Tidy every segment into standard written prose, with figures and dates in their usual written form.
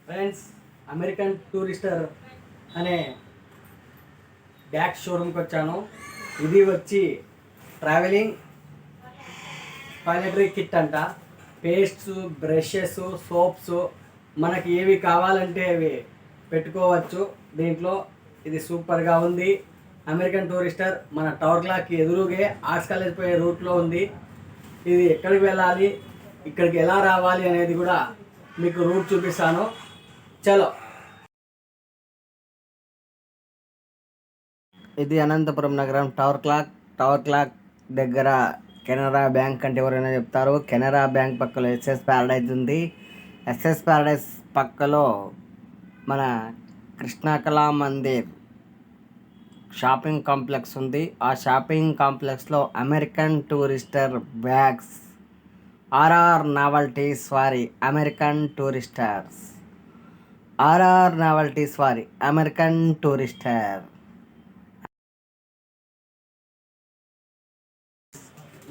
Friends, American Tourister అనే bag షోరూమ్కి వచ్చాను. ఇది వచ్చి ట్రావెలింగ్ టాయిలెటరీ కిట్ అంట. పేస్ట్స్, బ్రషెస్, సోప్స్ మనకి ఏవి కావాలంటే అవి పెట్టుకోవచ్చు దీంట్లో. ఇది సూపర్గా ఉంది. అమెరికన్ టూరిస్టర్ మన టవర్ క్లాక్కి ఎదురుగే ఆర్ట్స్ కాలేజ్ పోయే రూట్లో ఉంది. ఇది ఎక్కడికి వెళ్ళాలి, ఇక్కడికి ఎలా రావాలి అనేది కూడా మీకు రూట్ చూపిస్తాను. చలో. ఇది అనంతపురం నగరం టవర్ క్లాక్ దగ్గర కెనరా బ్యాంక్ అంటే ఎవరైనా చెప్తారు. కెనరా బ్యాంక్ పక్కలో ఎస్ఎస్ ప్యారడైజ్ ఉంది. ఎస్ఎస్ ప్యారడైజ్ పక్కలో మన కృష్ణ కళా మందిర్ షాపింగ్ కాంప్లెక్స్ ఉంది. ఆ షాపింగ్ కాంప్లెక్స్లో American Tourister bags, RR novelties వారి అమెరికన్ టూరిస్టర్స్, ఆర్ఆర్ నావల్టీస్ వారి American Tourister.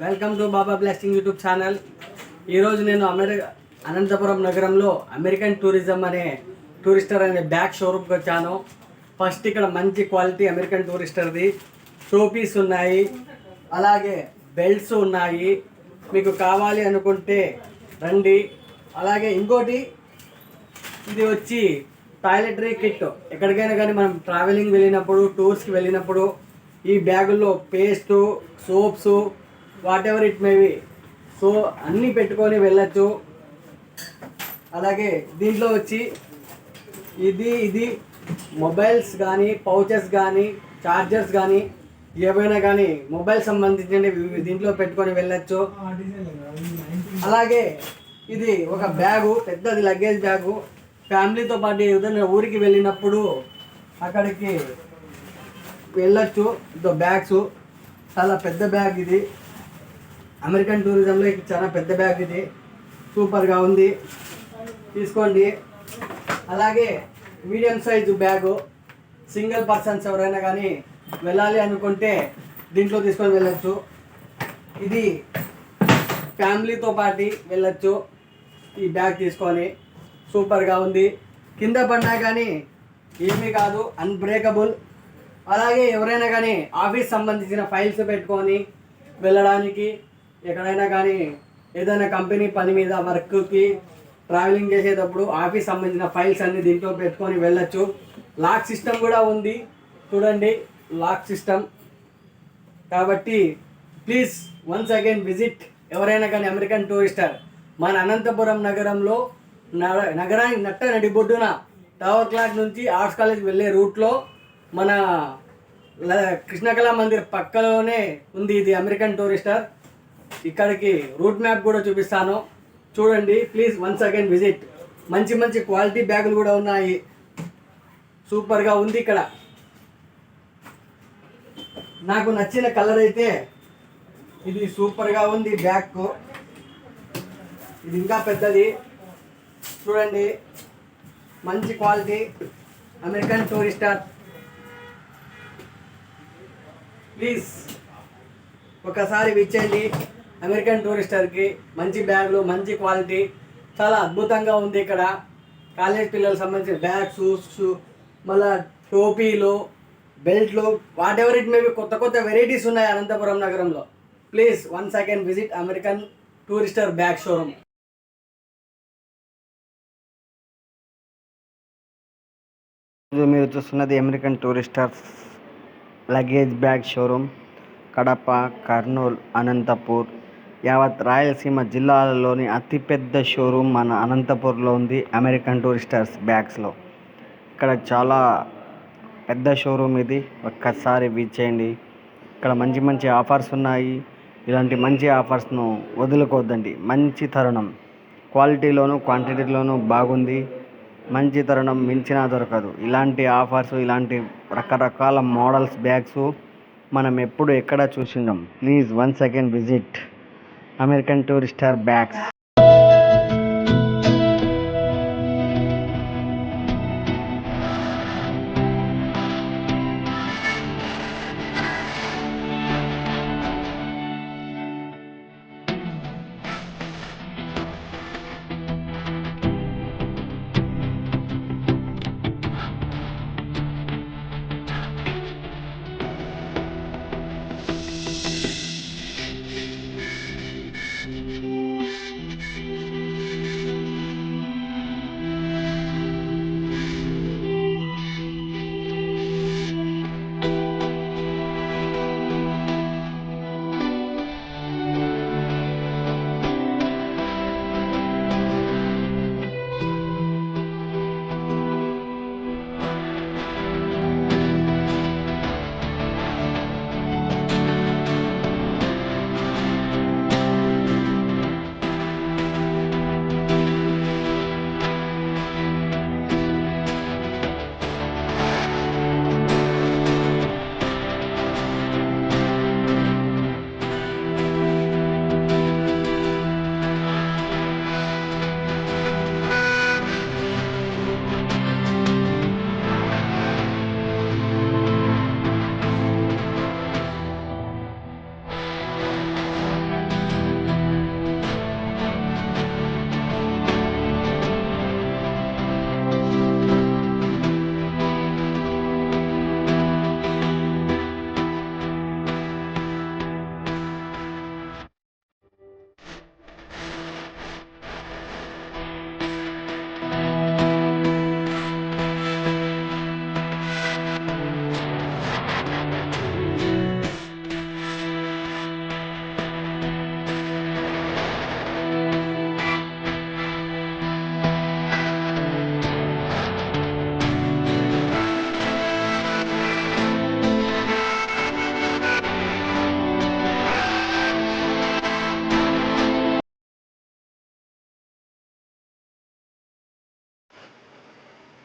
Welcome to Baba blasting YouTube channel. ఈరోజు నేను అనంతపురం నగరంలో అమెరికన్ టూరిస్టర్ అనే బ్యాగ్ షోరూమ్కి వచ్చాను. ఫస్ట్ ఇక్కడ మంచి క్వాలిటీ అమెరికన్ టూరిస్టర్ది టోపీస్ ఉన్నాయి, అలాగే బెల్ట్స్ ఉన్నాయి. మీకు కావాలి అనుకుంటే రండి. అలాగే ఇంకోటి, ఇది వచ్చి టాయిలెటరీ కిట్. ఎక్కడికైనా కానీ మనం ట్రావెలింగ్ వెళ్ళినప్పుడు, టూర్స్కి వెళ్ళినప్పుడు ఈ బ్యాగుల్లో paste, soaps, whatever it maybe, so అన్నీ పెట్టుకొని వెళ్ళచ్చు. అలాగే దీంట్లో వచ్చి ఇది మొబైల్స్ కానీ, పౌచెస్ కానీ, చార్జర్స్ కానీ, ఏవైనా కానీ మొబైల్ సంబంధించినవి దీంట్లో పెట్టుకొని వెళ్ళచ్చు. అలాగే ఇది ఒక బ్యాగు, పెద్దది లగేజ్ బ్యాగు. ఫ్యామిలీతో పాటు ఏదైనా ఊరికి వెళ్ళినప్పుడు అక్కడికి వెళ్ళచ్చు. ఇదో బ్యాగ్స్, చాలా పెద్ద బ్యాగ్ ఇది. అమెరికన్ టూరిజంలో చాలా పెద్ద బ్యాగ్ ఇది, సూపర్గా ఉంది, తీసుకోండి. అలాగే medium size bag, single persons ఎవరైనా కానీ వెళ్ళాలి అనుకుంటే దీంట్లో తీసుకొని వెళ్ళచ్చు. ఇది ఫ్యామిలీతో పాటు వెళ్ళచ్చు. ఈ బ్యాగ్ తీసుకొని సూపర్గా ఉంది. కింద పడినా కానీ ఏమీ కాదు, అన్బ్రేకబుల్. అలాగే ఎవరైనా కానీ ఆఫీస్ సంబంధించిన ఫైల్స్ పెట్టుకొని వెళ్ళడానికి, ఎక్కడైనా కానీ ఏదైనా కంపెనీ పని మీద వర్క్కి ట్రావెలింగ్ చేసేటప్పుడు ఆఫీస్ సంబంధించిన ఫైల్స్ అన్నీ దీంట్లో పెట్టుకొని వెళ్ళచ్చు. లాక్ సిస్టమ్ కూడా ఉంది, చూడండి, లాక్ సిస్టమ్. కాబట్టి ప్లీజ్ వన్స్ అగైన్ విజిట్. ఎవరైనా కానీ అమెరికన్ టూరిస్టర్ మన అనంతపురం నగరంలో నగరానికి నట్ట నడిబొడ్డున టవర్ క్లాక్ నుంచి ఆర్ట్స్ కాలేజ్ వెళ్ళే రూట్లో మన కృష్ణకళా మందిర్ పక్కలోనే ఉంది ఇది అమెరికన్ టూరిస్టర్. ఇక్కడికి రూట్ మ్యాప్ కూడా చూపిస్తాను, చూడండి. Please once again visit. మంచి మంచి క్వాలిటీ బ్యాగులు కూడా ఉన్నాయి, సూపర్గా ఉంది. ఇక్కడ నాకు నచ్చిన కలర్ అయితే ఇది సూపర్గా ఉంది. బ్యాగ్ ఇది ఇంకా పెద్దది, చూడండి, మంచి క్వాలిటీ అమెరికన్ టూరిస్టర్. ప్లీజ్ ఒకసారి విచ్చేయండి అమెరికన్ టూరిస్టర్కి. మంచి బ్యాగులు, మంచి క్వాలిటీ, చాలా అద్భుతంగా ఉంది. ఇక్కడ కాలేజ్ పిల్లలకు సంబంధించిన బ్యాగ్స్, మళ్ళా టోపీలు, బెల్ట్లు, వాట్ ఎవర్ ఇట్ మేబీ, కొత్త కొత్త వెరైటీస్ ఉన్నాయి అనంతపురం నగరంలో. Please once again visit American Tourister bag showroom. మీరు చూస్తున్నది American Touristers luggage bag showroom. Kadapa, Kurnool, Anantapur, యావత్ రాయలసీమ జిల్లాలలోని అతిపెద్ద షోరూమ్ మన అనంతపూర్లో ఉంది అమెరికన్ టూరిస్టర్స్ బ్యాగ్స్లో. ఇక్కడ చాలా పెద్ద షోరూమ్ ఇది, ఒక్కసారి విచ్చేయండి. ఇక్కడ మంచి మంచి ఆఫర్స్ ఉన్నాయి. ఇలాంటి మంచి ఆఫర్స్ను వదులుకోవద్దండి. మంచి తరుణం, క్వాలిటీలోను క్వాంటిటీలోనూ బాగుంది. మంచి తరుణం మించినా దొరకదు. ఇలాంటి ఆఫర్స్, ఇలాంటి రకరకాల మోడల్స్ బ్యాగ్స్ మనం ఎప్పుడు ఎక్కడ చూసినాం. Please once again visit American Tourister bags.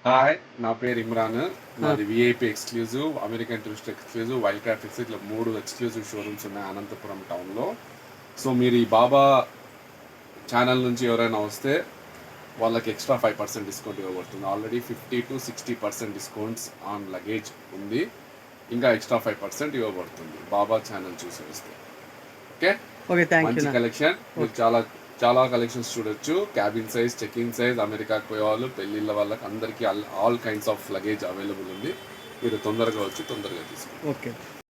Hi, నా పేరు ఇమ్రాన్. నాది VIP exclusive, American tourist exclusive, wild craft exclusive, ఇట్లా 3 ఎక్స్క్లూజివ్ షోరూమ్స్ ఉన్నాయి అనంతపురం టౌన్లో. సో మీరు ఈ బాబా ఛానల్ నుంచి ఎవరైనా వస్తే వాళ్ళకి ఎక్స్ట్రా 5% డిస్కౌంట్ ఇవ్వబడుతుంది. Already 50 to 60% discounts on luggage ఉంది. ఇంకా ఎక్స్ట్రా 5% ఇవ్వబడుతుంది బాబా ఛానల్ చూసి వస్తే. Okay, okay, thank you. మంచి కలెక్షన్. మీరు చాలా కలెక్షన్స్ చూడొచ్చు. క్యాబిన్ సైజ్, చెకింగ్ సైజ్, అమెరికాకి పోయే వాళ్ళు, పెళ్ళిళ్ళ వాళ్ళకి అందరికీ all kinds of luggage available ఉంది. మీరు తొందరగా వచ్చి తొందరగా తీసుకోండి. ఓకే.